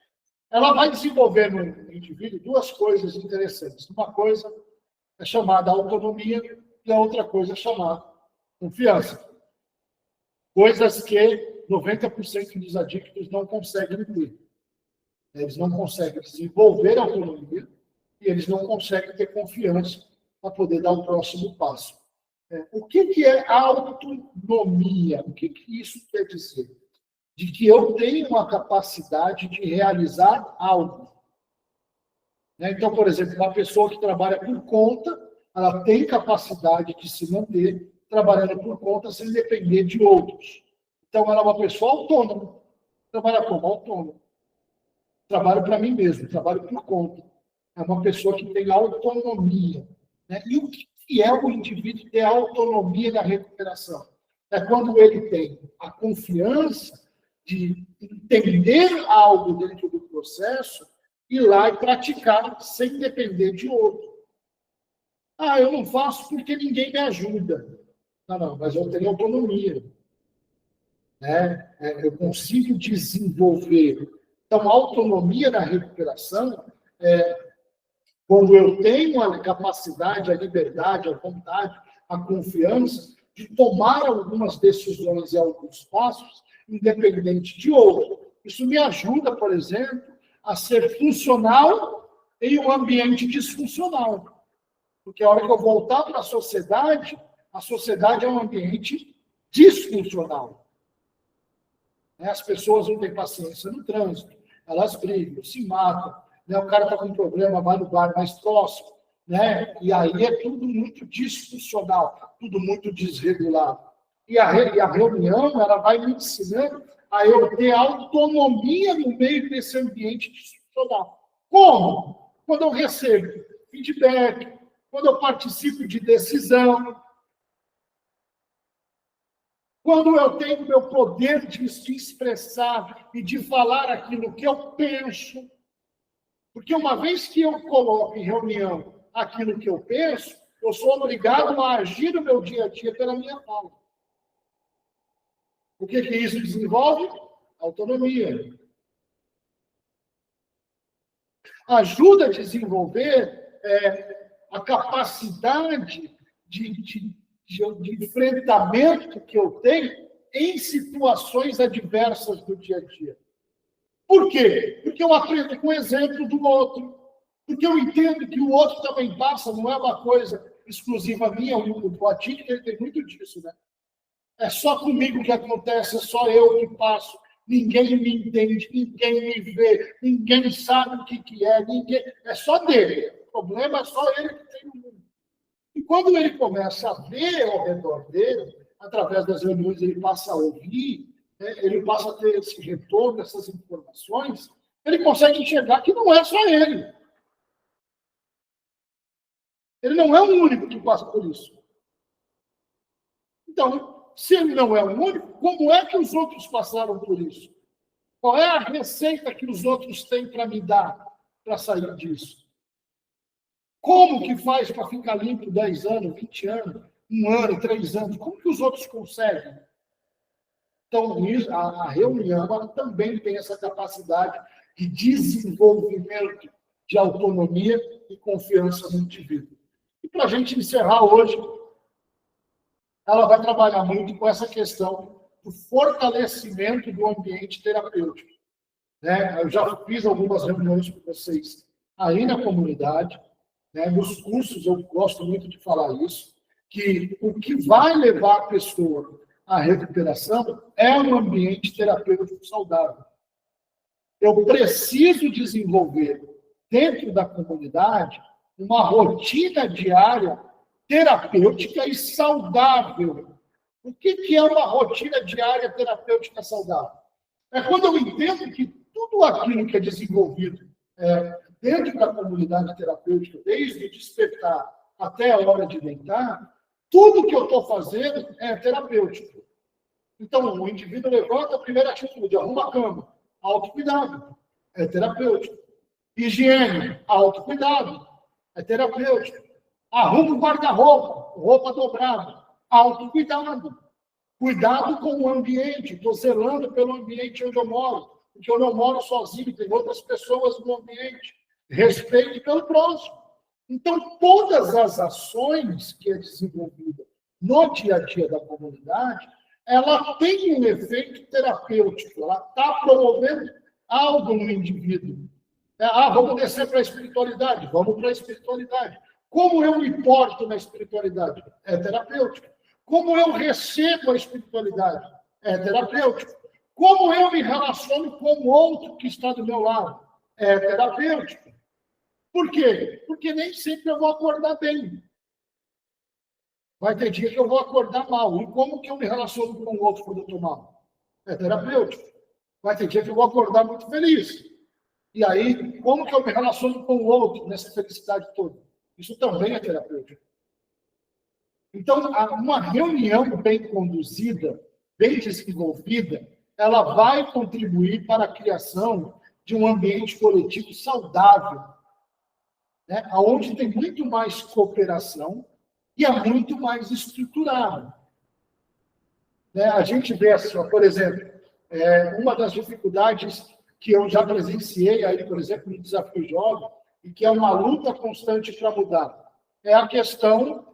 Ela vai desenvolver no indivíduo duas coisas interessantes. Uma coisa é chamada autonomia e a outra coisa é chamada confiança. Coisas que 90% dos adictos não conseguem ter. Eles não conseguem desenvolver autonomia e eles não conseguem ter confiança para poder dar o próximo passo. O que é autonomia? O que isso quer dizer? De que eu tenho uma capacidade de realizar algo. Então, por exemplo, uma pessoa que trabalha por conta, ela tem capacidade de se manter trabalhando por conta sem depender de outros. Então, ela é uma pessoa autônoma. Trabalha como autônomo. Trabalho para mim mesmo, trabalho por conta. É uma pessoa que tem autonomia. E o que é o indivíduo ter autonomia na recuperação? É quando ele tem a confiança de entender algo dentro do processo, ir lá e praticar sem depender de outro. Eu não faço porque ninguém me ajuda. Não, mas eu tenho autonomia. Eu consigo desenvolver. Então, a autonomia na recuperação quando eu tenho a capacidade, a liberdade, a vontade, a confiança de tomar algumas decisões e alguns passos, independente de outro. Isso me ajuda, por exemplo, a ser funcional em um ambiente disfuncional. Porque a hora que eu voltar para a sociedade é um ambiente disfuncional. As pessoas não têm paciência no trânsito, elas brigam, se matam. O cara está com um problema, vai no bar mais próximo. E aí é tudo muito disfuncional, tudo muito desregulado. E a reunião ela vai me ensinando a eu ter autonomia no meio desse ambiente disfuncional. Como? Quando eu recebo feedback, quando eu participo de decisão, quando eu tenho o meu poder de se expressar e de falar aquilo que eu penso. Porque uma vez que eu coloco em reunião aquilo que eu penso, eu sou obrigado a agir no meu dia a dia pela minha fala. O que isso desenvolve? Autonomia. Ajuda a desenvolver a capacidade de enfrentamento que eu tenho em situações adversas do dia a dia. Por quê? Porque eu aprendo com o exemplo do outro. Porque eu entendo que o outro também passa, não é uma coisa exclusiva minha, o adicto ele tem muito disso, né? É só comigo que acontece, é só eu que passo. Ninguém me entende, ninguém me vê, ninguém sabe o que é, é só dele. O problema é só ele que tem no mundo. E quando ele começa a ver ao redor dele, através das reuniões, ele passa a ouvir, ele passa a ter esse retorno, essas informações, ele consegue enxergar que não é só ele. Ele não é o único que passa por isso. Então, se ele não é o único, como é que os outros passaram por isso? Qual é a receita que os outros têm para me dar para sair disso? Como que faz para ficar limpo 10 anos, 20 anos, 1 ano, 3 anos? Como que os outros conseguem? Então, a reunião ela também tem essa capacidade de desenvolvimento de autonomia e confiança no indivíduo. E para a gente encerrar hoje, ela vai trabalhar muito com essa questão do fortalecimento do ambiente terapêutico. Né? Eu já fiz algumas reuniões com vocês aí na comunidade, né? Nos cursos eu gosto muito de falar isso, que o que vai levar a pessoa à recuperação é um ambiente terapêutico saudável. Eu preciso desenvolver dentro da comunidade uma rotina diária terapêutica e saudável. O que é uma rotina diária terapêutica saudável? É quando eu entendo que tudo aquilo que é desenvolvido dentro da comunidade terapêutica, desde o despertar até a hora de deitar, tudo que eu estou fazendo é terapêutico. Então, o indivíduo levanta a primeira atitude, arruma a cama, autocuidado, é terapêutico. Higiene, autocuidado, é terapêutico. Arruma o guarda-roupa, roupa dobrada, autocuidado. Cuidado com o ambiente, estou zelando pelo ambiente onde eu moro, porque eu não moro sozinho, tem outras pessoas no ambiente. Respeito pelo próximo. Então, todas as ações que é desenvolvida no dia a dia da comunidade, ela tem um efeito terapêutico, ela está promovendo algo no indivíduo. Vamos descer para a espiritualidade, vamos para a espiritualidade. Como eu me porto na espiritualidade? É terapêutico. Como eu recebo a espiritualidade? É terapêutico. Como eu me relaciono com o outro que está do meu lado? É terapêutico. Por quê? Porque nem sempre eu vou acordar bem. Vai ter dia que eu vou acordar mal. E como que eu me relaciono com o outro quando eu estou mal? É terapêutico. Vai ter dia que eu vou acordar muito feliz. E aí, como que eu me relaciono com o outro nessa felicidade toda? Isso também é terapêutico. Então, uma reunião bem conduzida, bem desenvolvida, ela vai contribuir para a criação de um ambiente coletivo saudável, né? Onde tem muito mais cooperação e é muito mais estruturado. Né? A gente vê, assim, por exemplo, uma das dificuldades que eu já presenciei, aí, por exemplo, no Desafio Jovem, e que é uma luta constante para mudar, é a questão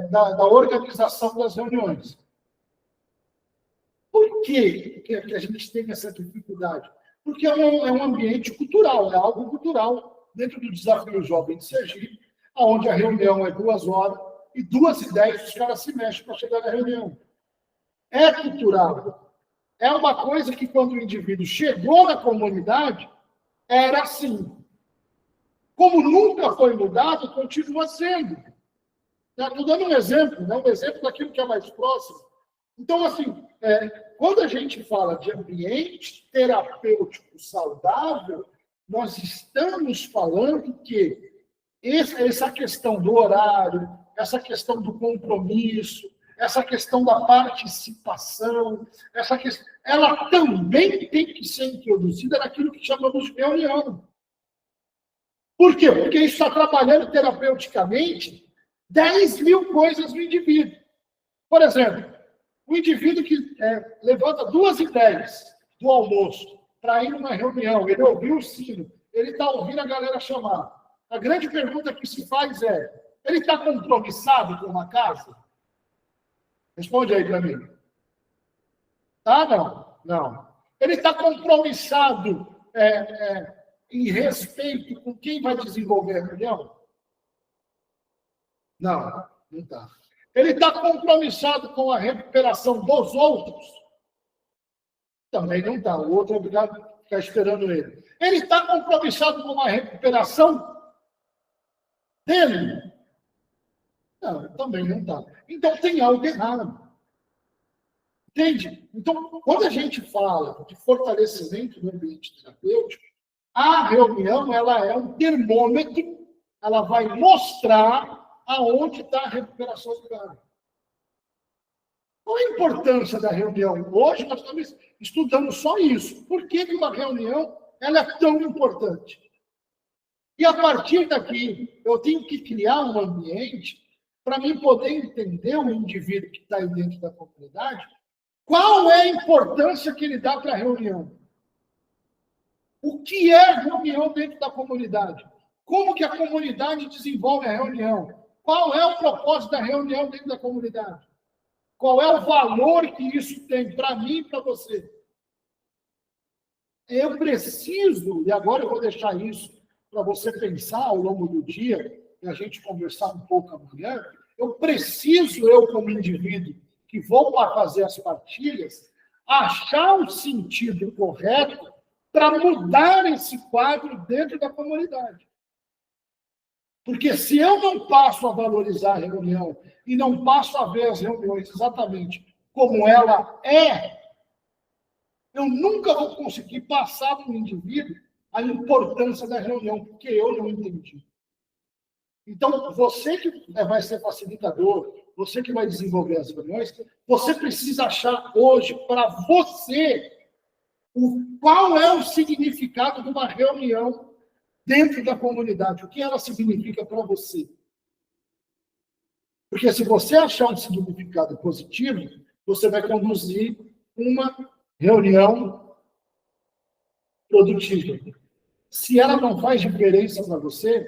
da organização das reuniões. Por que a gente tem essa dificuldade? Porque é um ambiente cultural, é algo cultural. Dentro do Desafio Jovem de Sergipe, onde a reunião é 2 horas, e 2h10 os caras se mexem para chegar na reunião. É cultural. É uma coisa que, quando o indivíduo chegou na comunidade, era assim. Como nunca foi mudado, continua sendo. Estou dando um exemplo, né? Um exemplo daquilo que é mais próximo. Então, assim, quando a gente fala de ambiente terapêutico saudável, nós estamos falando que essa questão do horário, essa questão do compromisso, essa questão da participação, ela também tem que ser introduzida naquilo que chamamos de reunião. Por quê? Porque isso está trabalhando terapeuticamente 10.000 coisas no indivíduo. Por exemplo, o indivíduo que levanta 2h10 do almoço para ir numa reunião, ele ouviu o sino, ele está ouvindo a galera chamar. A grande pergunta que se faz é, ele está compromissado com uma casa? Responde aí para mim. Tá, não? Não. Ele está compromissado em respeito com quem vai desenvolver a reunião? Não, não está. Ele está compromissado com a recuperação dos outros? Também não está. O outro é obrigado a ficar esperando ele. Ele está compromissado com a recuperação dele? Não, também não está. Então tem algo errado. Entende? Então, quando a gente fala de fortalecimento do ambiente terapêutico, a reunião ela é um termômetro, ela vai mostrar aonde está a recuperação do cara. Qual a importância da reunião? Hoje nós estamos estudando só isso. Por que uma reunião ela é tão importante? E a partir daqui, eu tenho que criar um ambiente para mim poder entender o indivíduo que está aí dentro da comunidade, qual é a importância que ele dá para a reunião. O que é reunião dentro da comunidade? Como que a comunidade desenvolve a reunião? Qual é o propósito da reunião dentro da comunidade? Qual é o valor que isso tem para mim e para você? Eu preciso, e agora eu vou deixar isso para você pensar ao longo do dia, e a gente conversar um pouco amanhã, eu como indivíduo, que vou para fazer as partilhas, achar o sentido correto para mudar esse quadro dentro da comunidade. Porque se eu não passo a valorizar a reunião e não passo a ver as reuniões exatamente como ela é, eu nunca vou conseguir passar para o indivíduo a importância da reunião, porque eu não entendi. Então, você que vai ser facilitador, você que vai desenvolver as reuniões, você precisa achar hoje, para você, qual é o significado de uma reunião dentro da comunidade, o que ela significa para você. Porque se você achar um significado positivo, você vai conduzir uma reunião produtiva. Se ela não faz diferença para você,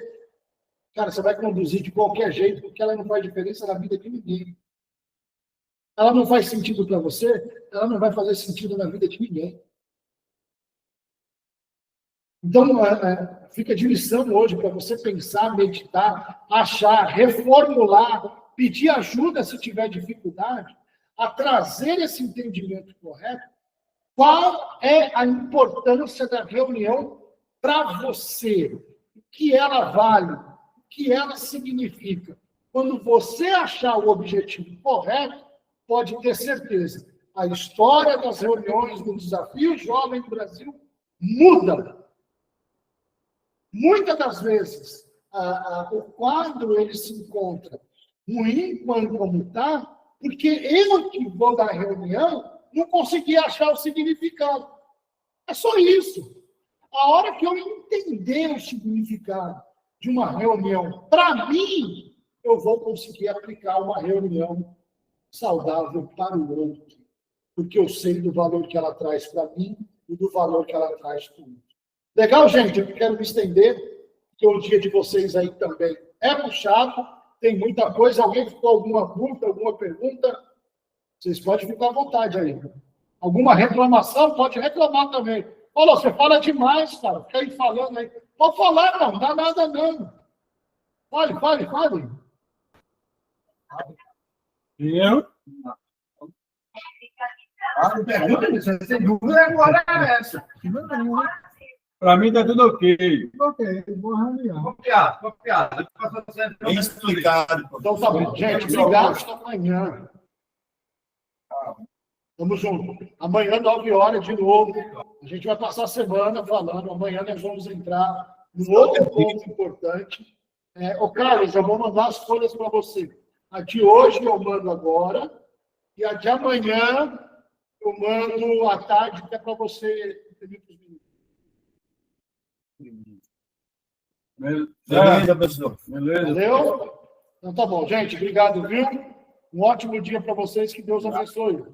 cara, você vai conduzir de qualquer jeito, porque ela não faz diferença na vida de ninguém. Ela não faz sentido para você, ela não vai fazer sentido na vida de ninguém. Então, fica de lição hoje para você pensar, meditar, achar, reformular, pedir ajuda se tiver dificuldade, a trazer esse entendimento correto. Qual é a importância da reunião para você? O que ela vale? O que ela significa? Quando você achar o objetivo correto, pode ter certeza, a história das reuniões do Desafio Jovem do Brasil muda. Muitas das vezes, o quadro ele se encontra ruim como está, porque eu que vou da reunião não consegui achar o significado. É só isso. A hora que eu entender o significado de uma reunião, para mim, eu vou conseguir aplicar uma reunião saudável para o outro. Porque eu sei do valor que ela traz para mim e do valor que ela traz para o outro. Legal, gente? Eu quero me estender, porque o dia de vocês aí também é puxado, tem muita coisa. Alguém ficou alguma dúvida, alguma pergunta? Vocês podem ficar à vontade aí. Alguma reclamação? Pode reclamar também. Olha, você fala demais, cara. Fica aí falando aí. Pode falar, não dá nada não. Fale. Eu? A pergunta que você tem dúvida agora é essa. Para mim está tudo ok. Ok, boa reunião. Copiado. Bem explicado. Então tá bom. Gente, obrigado. Até amanhã. Tamo junto. Amanhã, 9 horas, de novo. A gente vai passar a semana falando. Amanhã nós vamos entrar num outro ponto importante. Ô, Carlos, eu vou mandar as folhas para você. A de hoje eu mando agora. E a de amanhã eu mando à tarde, que é para você. Beleza, professor. Beleza. Valeu? Então tá bom, gente. Obrigado, viu? Um ótimo dia para vocês. Que Deus abençoe.